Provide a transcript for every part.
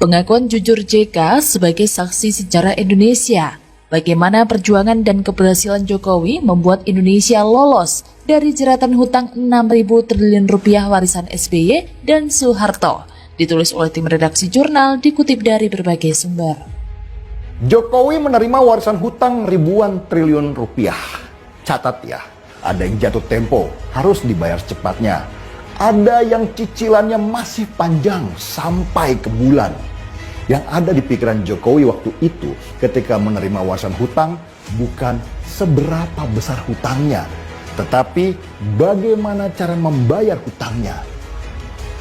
Pengakuan jujur JK sebagai saksi sejarah Indonesia, bagaimana perjuangan dan keberhasilan Jokowi membuat Indonesia lolos dari jeratan hutang 6.000 triliun rupiah warisan SBY dan Soeharto, ditulis oleh tim redaksi jurnal dikutip dari berbagai sumber. Jokowi menerima warisan hutang ribuan triliun rupiah. Catat ya, ada yang jatuh tempo, harus dibayar secepatnya. Ada yang cicilannya masih panjang sampai ke bulan. Yang ada di pikiran Jokowi waktu itu ketika menerima warisan hutang bukan seberapa besar hutangnya, tetapi bagaimana cara membayar hutangnya.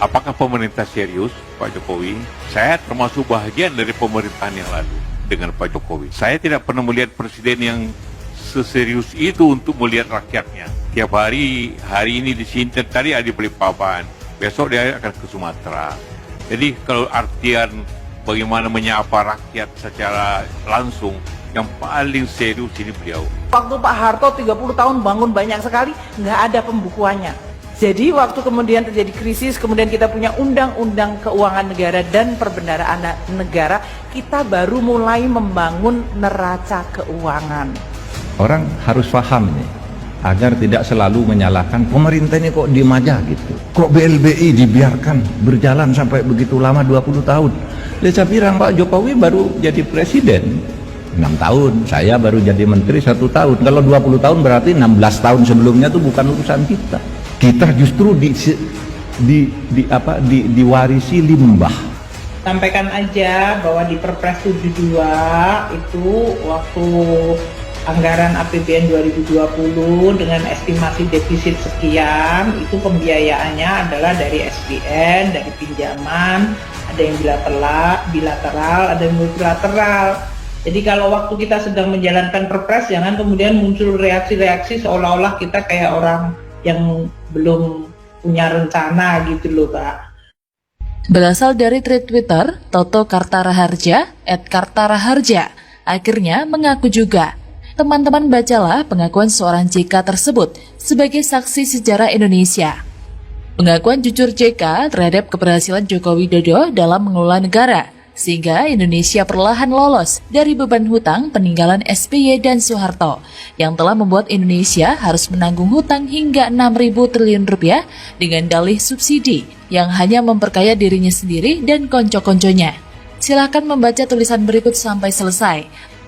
Apakah pemerintah serius, Pak Jokowi? Saya termasuk bahagian dari pemerintahan yang lalu dengan Pak Jokowi. Saya tidak pernah melihat presiden yang seserius itu untuk melihat rakyatnya. Tiap hari ini di sini, tadi ada di Balikpapan, besok dia akan ke Sumatera. Jadi kalau artian bagaimana menyapa rakyat secara langsung, yang paling serius ini beliau. Waktu Pak Harto 30 tahun bangun banyak sekali, nggak ada pembukuannya. Jadi waktu kemudian terjadi krisis, kemudian kita punya undang-undang keuangan negara dan perbendaharaan negara, kita baru mulai membangun neraca keuangan. Orang harus paham nih, agar tidak selalu menyalahkan pemerintah ini kok diem aja gitu. Kok BLBI dibiarkan berjalan sampai begitu lama 20 tahun. Saya bilang Pak Jokowi baru jadi presiden 6 tahun, saya baru jadi menteri 1 tahun. Kalau 20 tahun berarti 16 tahun sebelumnya itu bukan urusan kita. Kita justru diwarisi limbah. Sampaikan aja bahwa di Perpres 72 itu waktu anggaran APBN 2020 dengan estimasi defisit sekian, itu pembiayaannya adalah dari SBN, dari pinjaman, ada yang bilateral, ada yang multilateral. Jadi kalau waktu kita sedang menjalankan Perpres, jangan kemudian muncul reaksi-reaksi seolah-olah kita kayak orang yang belum punya rencana gitu loh, Pak. Berasal dari tweet Twitter, Toto Kartaraharja, @Kartaraharja, akhirnya mengaku juga. Teman-teman bacalah pengakuan seorang JK tersebut sebagai saksi sejarah Indonesia. Pengakuan jujur JK terhadap keberhasilan Joko Widodo dalam mengelola negara, sehingga Indonesia perlahan lolos dari beban hutang peninggalan SBY dan Soeharto, yang telah membuat Indonesia harus menanggung hutang hingga 6.000 triliun rupiah dengan dalih subsidi yang hanya memperkaya dirinya sendiri dan konco-konconya. Silakan membaca tulisan berikut sampai selesai,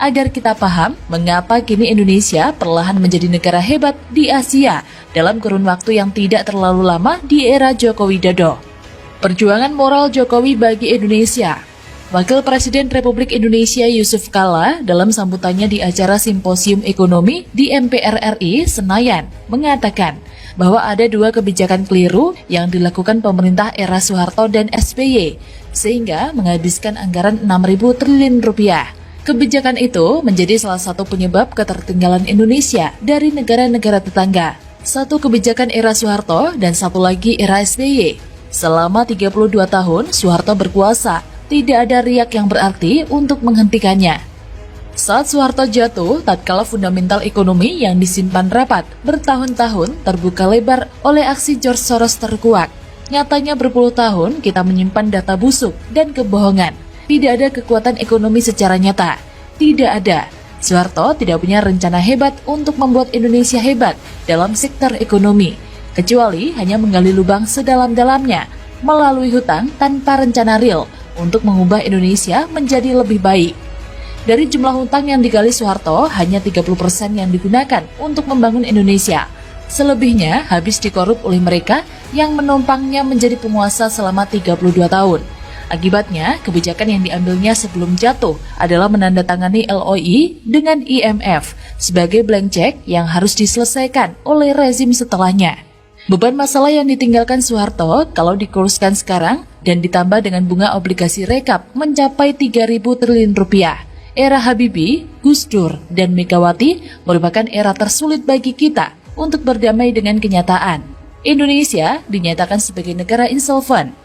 agar kita paham mengapa kini Indonesia perlahan menjadi negara hebat di Asia dalam kurun waktu yang tidak terlalu lama di era Joko Widodo. Perjuangan moral Jokowi bagi Indonesia. Wakil Presiden Republik Indonesia Yusuf Kala dalam sambutannya di acara Simposium Ekonomi di MPR RI Senayan mengatakan bahwa ada 2 kebijakan keliru yang dilakukan pemerintah era Soeharto dan SBY sehingga menghabiskan anggaran 6.000 triliun rupiah. Kebijakan itu menjadi salah satu penyebab ketertinggalan Indonesia dari negara-negara tetangga. Satu kebijakan era Soeharto dan satu lagi era SBY. Selama 32 tahun Soeharto berkuasa, tidak ada riak yang berarti untuk menghentikannya. Saat Soeharto jatuh, tatkala fundamental ekonomi yang disimpan rapat bertahun-tahun terbuka lebar oleh aksi George Soros terkuak. Nyatanya berpuluh tahun kita menyimpan data busuk dan kebohongan. Tidak ada kekuatan ekonomi secara nyata. Tidak ada. Soeharto tidak punya rencana hebat untuk membuat Indonesia hebat dalam sektor ekonomi, kecuali hanya menggali lubang sedalam-dalamnya melalui hutang tanpa rencana real untuk mengubah Indonesia menjadi lebih baik. Dari jumlah hutang yang digali Soeharto, hanya 30% yang digunakan untuk membangun Indonesia. Selebihnya habis dikorup oleh mereka yang menumpangnya menjadi penguasa selama 32 tahun. Akibatnya, kebijakan yang diambilnya sebelum jatuh adalah menandatangani LOI dengan IMF sebagai blank check yang harus diselesaikan oleh rezim setelahnya. Beban masalah yang ditinggalkan Soeharto kalau dikurskan sekarang dan ditambah dengan bunga obligasi rekap mencapai 3.000 triliun rupiah. Era Habibie, Gus Dur, dan Megawati merupakan era tersulit bagi kita untuk berdamai dengan kenyataan. Indonesia dinyatakan sebagai negara insolven.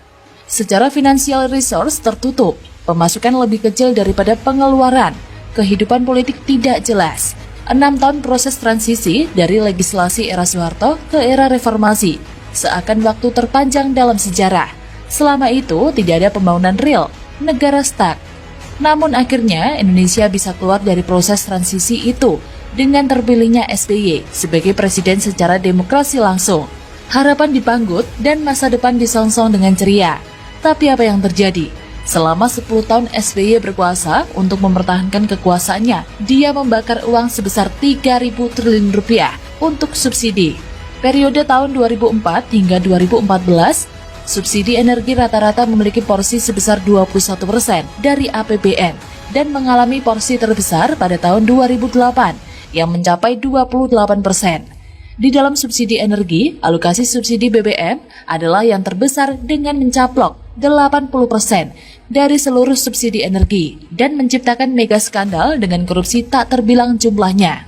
Secara financial resource tertutup, pemasukan lebih kecil daripada pengeluaran, kehidupan politik tidak jelas. 6 tahun proses transisi dari legislasi era Soeharto ke era reformasi, seakan waktu terpanjang dalam sejarah. Selama itu tidak ada pembangunan real, negara stuck. Namun akhirnya Indonesia bisa keluar dari proses transisi itu dengan terpilihnya SBY sebagai presiden secara demokrasi langsung. Harapan dipanggut dan masa depan disongsong dengan ceria. Tapi apa yang terjadi? Selama 10 tahun SBY berkuasa untuk mempertahankan kekuasaannya, dia membakar uang sebesar 3.000 triliun rupiah untuk subsidi. Periode tahun 2004 hingga 2014, subsidi energi rata-rata memiliki porsi sebesar 21% dari APBN dan mengalami porsi terbesar pada tahun 2008 yang mencapai 28%. Di dalam subsidi energi, alokasi subsidi BBM adalah yang terbesar dengan mencaplok 80% dari seluruh subsidi energi dan menciptakan mega skandal dengan korupsi tak terbilang jumlahnya.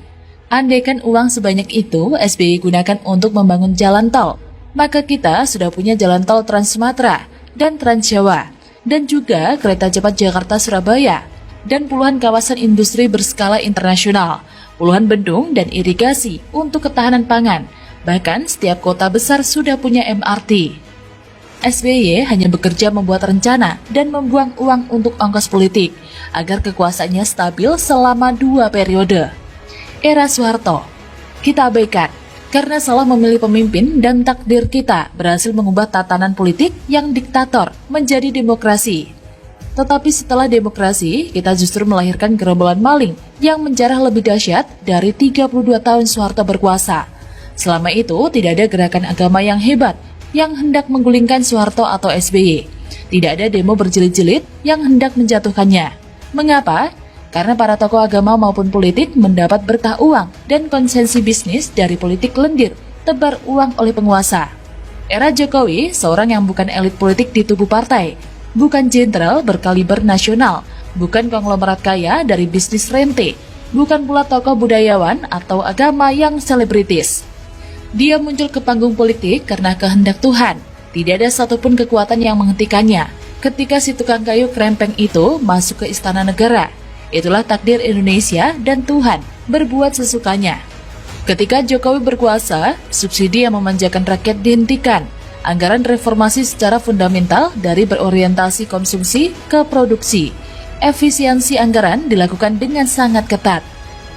Andaikan uang sebanyak itu SBY gunakan untuk membangun jalan tol, maka kita sudah punya jalan tol Trans Sumatera dan Trans Jawa, dan juga kereta cepat Jakarta-Surabaya, dan puluhan kawasan industri berskala internasional, puluhan bendung dan irigasi untuk ketahanan pangan. Bahkan setiap kota besar sudah punya MRT. SBY hanya bekerja membuat rencana dan membuang uang untuk ongkos politik agar kekuasaannya stabil selama 2 periode. Era Soeharto, kita abaikan karena salah memilih pemimpin dan takdir kita berhasil mengubah tatanan politik yang diktator menjadi demokrasi. Tetapi setelah demokrasi, kita justru melahirkan gerombolan maling yang menjarah lebih dahsyat dari 32 tahun Soeharto berkuasa. Selama itu tidak ada gerakan agama yang hebat yang hendak menggulingkan Soeharto atau SBY. Tidak ada demo berjilid-jilid yang hendak menjatuhkannya. Mengapa? Karena para tokoh agama maupun politik mendapat berkah uang dan konsensi bisnis dari politik lendir, tebar uang oleh penguasa. Era Jokowi, seorang yang bukan elit politik di tubuh partai, bukan jenderal berkaliber nasional, bukan konglomerat kaya dari bisnis rente, bukan pula tokoh budayawan atau agama yang selebritis. Dia muncul ke panggung politik karena kehendak Tuhan. Tidak ada satupun kekuatan yang menghentikannya. Ketika si tukang kayu krempeng itu masuk ke istana negara, itulah takdir Indonesia dan Tuhan berbuat sesukanya. Ketika Jokowi berkuasa, subsidi yang memanjakan rakyat dihentikan. Anggaran reformasi secara fundamental dari berorientasi konsumsi ke produksi. Efisiensi anggaran dilakukan dengan sangat ketat.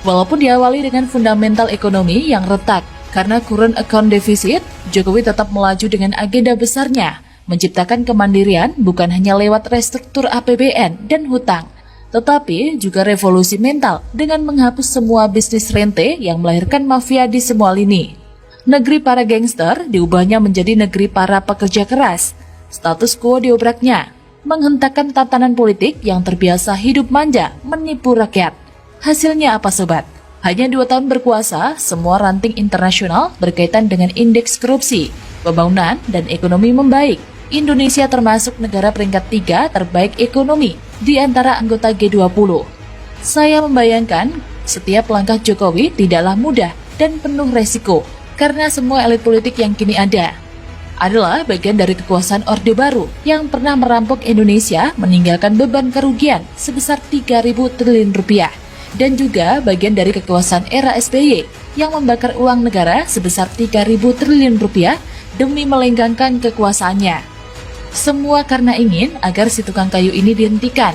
Walaupun diawali dengan fundamental ekonomi yang retak, karena current account deficit, Jokowi tetap melaju dengan agenda besarnya, menciptakan kemandirian bukan hanya lewat restruktur APBN dan hutang, tetapi juga revolusi mental dengan menghapus semua bisnis rente yang melahirkan mafia di semua lini. Negeri para gangster diubahnya menjadi negeri para pekerja keras. Status quo diobraknya, menghentakkan tatanan politik yang terbiasa hidup manja, menipu rakyat. Hasilnya apa sobat? Hanya 2 tahun berkuasa, semua ranting internasional berkaitan dengan indeks korupsi, pembangunan, dan ekonomi membaik. Indonesia termasuk negara peringkat 3 terbaik ekonomi di antara anggota G20. Saya membayangkan setiap langkah Jokowi tidaklah mudah dan penuh resiko, karena semua elit politik yang kini ada adalah bagian dari kekuasaan Orde Baru yang pernah merampok Indonesia meninggalkan beban kerugian sebesar 3.000 triliun rupiah. Dan juga bagian dari kekuasaan era SBY yang membakar uang negara sebesar 3.000 triliun rupiah demi melenggangkan kekuasaannya. Semua karena ingin agar si tukang kayu ini dihentikan.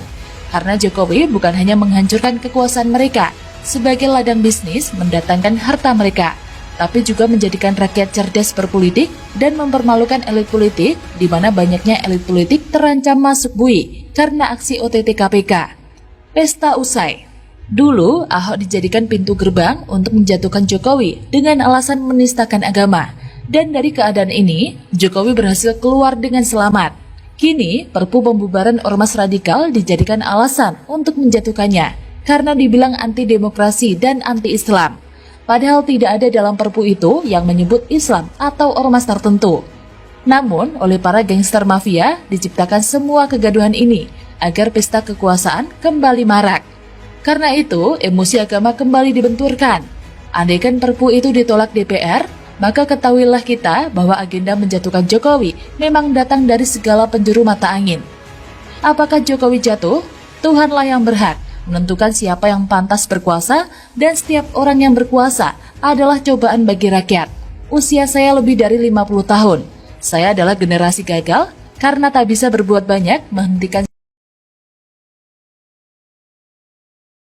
Karena Jokowi bukan hanya menghancurkan kekuasaan mereka sebagai ladang bisnis mendatangkan harta mereka, tapi juga menjadikan rakyat cerdas berpolitik dan mempermalukan elit politik, di mana banyaknya elit politik terancam masuk bui karena aksi OTT KPK. Pesta usai. Dulu, Ahok dijadikan pintu gerbang untuk menjatuhkan Jokowi dengan alasan menistakan agama. Dan dari keadaan ini, Jokowi berhasil keluar dengan selamat. Kini, Perpu pembubaran ormas radikal dijadikan alasan untuk menjatuhkannya karena dibilang anti-demokrasi dan anti-Islam. Padahal tidak ada dalam Perpu itu yang menyebut Islam atau ormas tertentu. Namun, oleh para gangster mafia, diciptakan semua kegaduhan ini agar pesta kekuasaan kembali marak. Karena itu, emosi agama kembali dibenturkan. Andaikan Perpu itu ditolak DPR, maka ketahuilah kita bahwa agenda menjatuhkan Jokowi memang datang dari segala penjuru mata angin. Apakah Jokowi jatuh? Tuhanlah yang berhak menentukan siapa yang pantas berkuasa, dan setiap orang yang berkuasa adalah cobaan bagi rakyat. Usia saya lebih dari 50 tahun. Saya adalah generasi gagal karena tak bisa berbuat banyak menghentikan